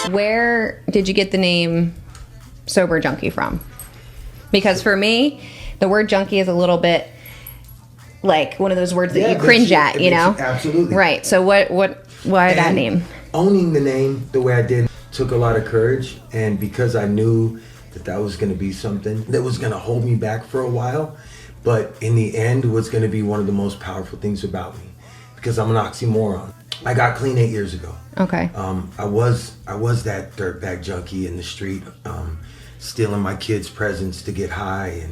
Where did you get the name Sober Junkie from? Because for me, the word junkie is a little bit like one of those words that you cringe at, you know? Absolutely. Right. So why that name? Owning the name the way I did took a lot of courage, and because I knew that was going to be something that was going to hold me back for a while, but in the end was going to be one of the most powerful things about me, because I'm an oxymoron. I got clean 8 years ago. Okay. I was that dirtbag junkie in the street, stealing my kids' presents to get high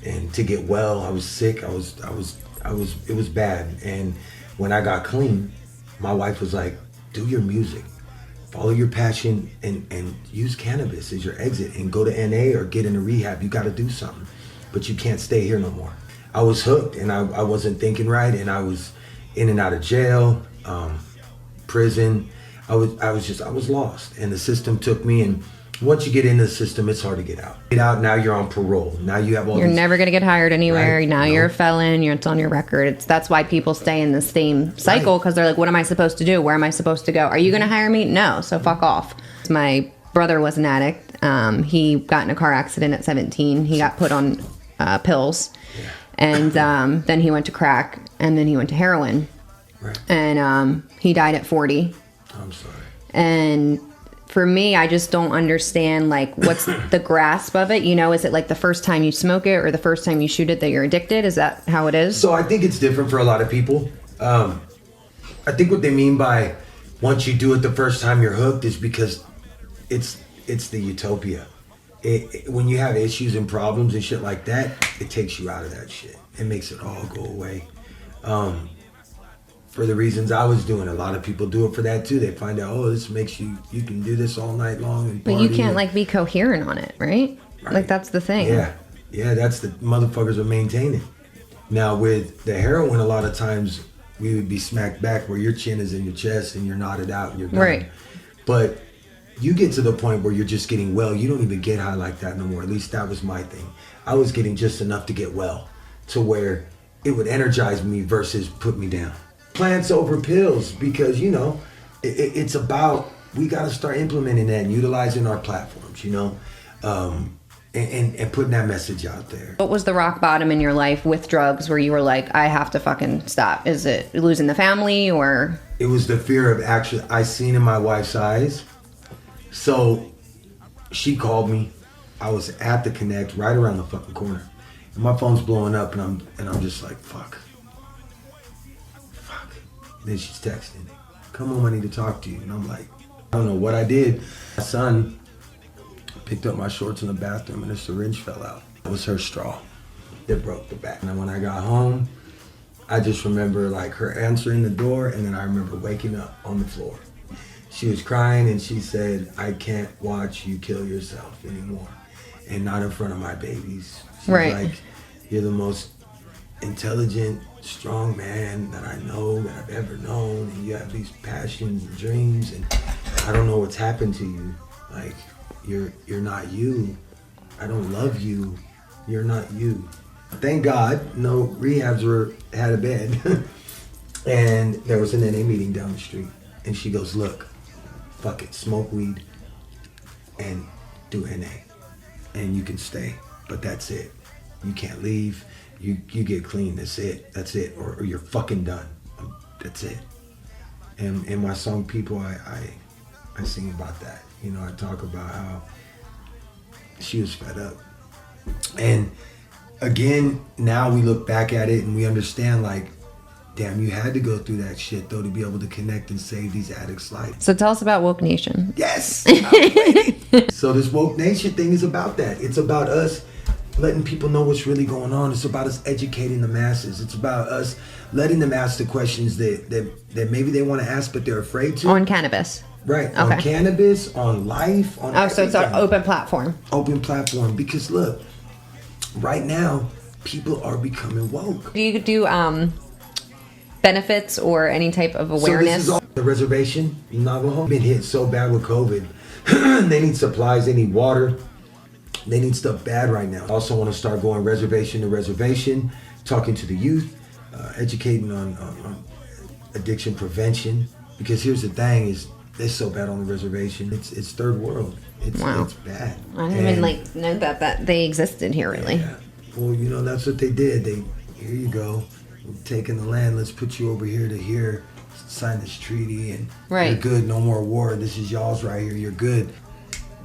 and to get well. I was sick. It was bad. And when I got clean, my wife was like, do your music, follow your passion, and use cannabis as your exit, and go to NA or get into rehab. You got to do something, but you can't stay here no more. I was hooked, and I wasn't thinking right, and I was in and out of jail, prison. I was lost, and the system took me, and once you get into the system, it's hard to get out. Get out, now you're on parole. Now you have all You're never going to get hired anywhere. Right? Now you're a felon. It's on your record. That's why people stay in the same cycle, because they're like, what am I supposed to do? Where am I supposed to go? Are you going to hire me? No, so fuck off. My brother was an addict. He got in a car accident at 17. He got put on pills. Yeah. And then he went to crack, and then he went to heroin. Right. And he died at 40. I'm sorry. And for me, I just don't understand, like, what's the grasp of it? You know, is it like the first time you smoke it or the first time you shoot it that you're addicted? Is that how it is? So I think it's different for a lot of people. I think what they mean by once you do it the first time you're hooked is because it's the utopia. When you have issues and problems and shit like that, it takes you out of that shit. It makes it all go away. For the reasons I was doing, a lot of people do it for that too. They find out, oh, this makes you can do this all night long. And but you can't like be coherent on it, right? Like that's the thing. Yeah, that's the motherfuckers are maintaining. Now with the heroin, a lot of times we would be smacked back where your chin is in your chest and you're nodded out and you're done. Right. But you get to the point where you're just getting well. You don't even get high like that no more. At least that was my thing. I was getting just enough to get well, to where it would energize me versus put me down. Plants over pills, because you know it's about, we got to start implementing that and utilizing our platforms, you know, and putting that message out there. What was the rock bottom in your life with drugs where you were like, I have to fucking stop? Is it losing the family, or? It was the fear of actually, I seen in my wife's eyes. So she called me. I was at the Connect right around the fucking corner, and my phone's blowing up, and I'm just like, fuck. Then she's texting, come home, I need to talk to you. And I'm like, I don't know what I did. My son picked up my shorts in the bathroom and a syringe fell out. It was her straw that broke the back. And when I got home, I just remember like her answering the door, and then I remember waking up on the floor. She was crying and she said, I can't watch you kill yourself anymore. And not in front of my babies. She's like, you're the most intelligent, strong man that I know, that I've ever known, and you have these passions and dreams, and I don't know what's happened to you. Like, you're not you. I don't love you. You're not you. Thank God, no rehabs had a bed. And there was an NA meeting down the street, and she goes, look, fuck it, smoke weed and do NA, and you can stay, but that's it. You can't leave. You get clean, that's it, or you're fucking done. That's it. And in my song People, I sing about that. You know, I talk about how she was fed up. And again, now we look back at it and we understand, like, damn, you had to go through that shit though to be able to connect and save these addicts' lives. So tell us about Woke Nation. Yes. So this Woke Nation thing is about that. It's about us letting people know what's really going on. It's about us educating the masses. It's about us letting them ask the questions that maybe they want to ask, but they're afraid to. On cannabis. Right. Okay. On cannabis, on life, on everything. So it's an open platform. Open platform. Because look, right now, people are becoming woke. Do you do benefits or any type of awareness? So this is all the reservation, Navajo. Been hit so bad with COVID. They need supplies, they need water. They need stuff bad right now. I also want to start going reservation to reservation, talking to the youth, educating on addiction prevention. Because here's the thing is, It's so bad on the reservation. It's third world. It's bad. I didn't even like know that they existed here, really. Yeah. Well, you know, that's what they did. Here you go, we're taking the land. Let's put you over here to here. Sign this treaty, and you're good. No more war. This is y'all's right here. You're good.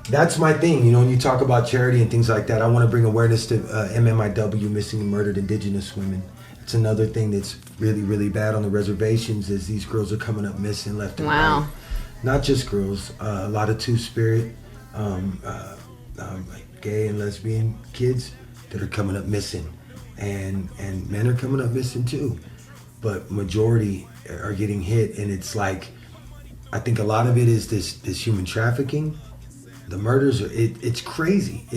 That's my thing. You know, when you talk about charity and things like that, I want to bring awareness to MMIW, missing and murdered Indigenous women. It's another thing that's really, really bad on the reservations. Is these girls are coming up missing left and right. Not just girls, a lot of two-spirit, like gay and lesbian kids that are coming up missing, and men are coming up missing too, but majority are getting hit. And it's like, I think a lot of it is this human trafficking. The murders are it's crazy.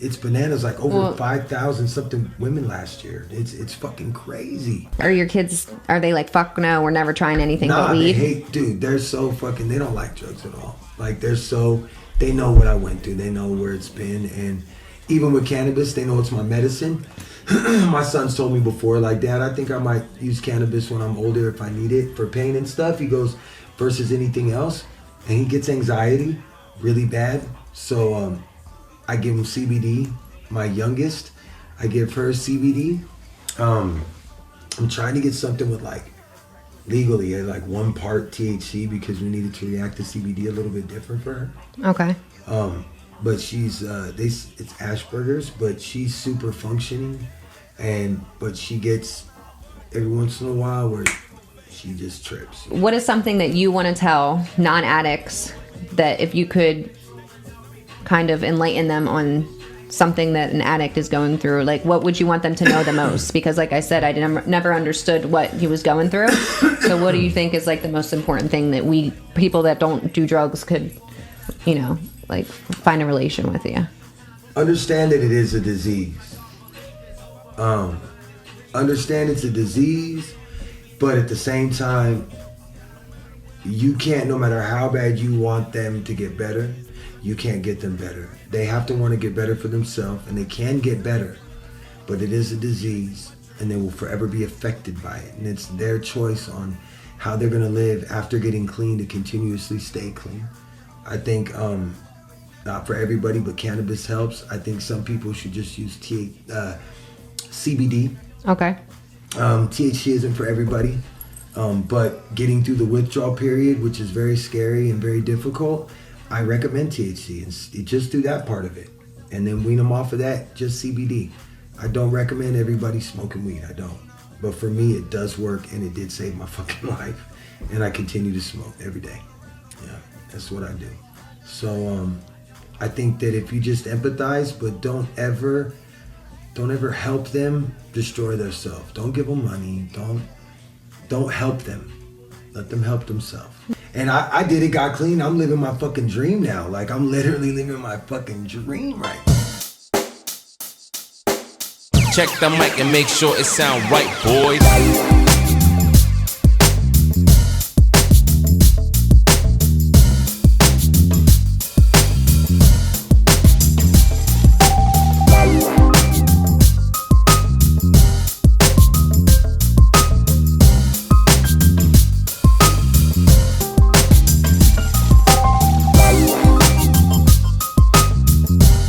It's bananas. Like over 5,000 something women last year. It's fucking crazy. Are your kids? Are they like, fuck no, we're never trying anything but weed? They hate, dude. They're so fucking. They don't like drugs at all. Like they know what I went through. They know where it's been, and even with cannabis, they know it's my medicine. My son's told me before, like, Dad, I think I might use cannabis when I'm older if I need it for pain and stuff. He goes, versus anything else, and he gets anxiety really bad. So I give him CBD. My youngest, I give her CBD. I'm trying to get something with like legally like 1 part THC because we needed to react to CBD a little bit different for her. Okay. But she's it's Asperger's, but she's super functioning, but she gets every once in a while where she just trips. What is something that you want to tell non-addicts that if you could kind of enlighten them on something that an addict is going through, like what would you want them to know the most? Because like I said, I never understood what he was going through. So what do you think is like the most important thing that people that don't do drugs could, you know, like find a relation with you? Understand that it is a disease. Understand it's a disease, but at the same time, you can't, no matter how bad you want them to get better, you can't get them better. They have to want to get better for themselves, and they can get better, but it is a disease, and they will forever be affected by it. And it's their choice on how they're going to live after getting clean to continuously stay clean. I think, not for everybody, but cannabis helps. I think some people should just use CBD. Okay. THC isn't for everybody, but getting through the withdrawal period, which is very scary and very difficult, I recommend THC and just do that part of it, and then wean them off of that, just CBD. I don't recommend everybody smoking weed, I don't. But for me, it does work, and it did save my fucking life, and I continue to smoke every day. Yeah, that's what I do. So I think that if you just empathize, but don't ever help them destroy themselves. Don't give them money. Don't help them. Let them help themselves. And I did it, got clean. I'm living my fucking dream now. Like, I'm literally living my fucking dream right now. Check the mic and make sure it sound right, boys.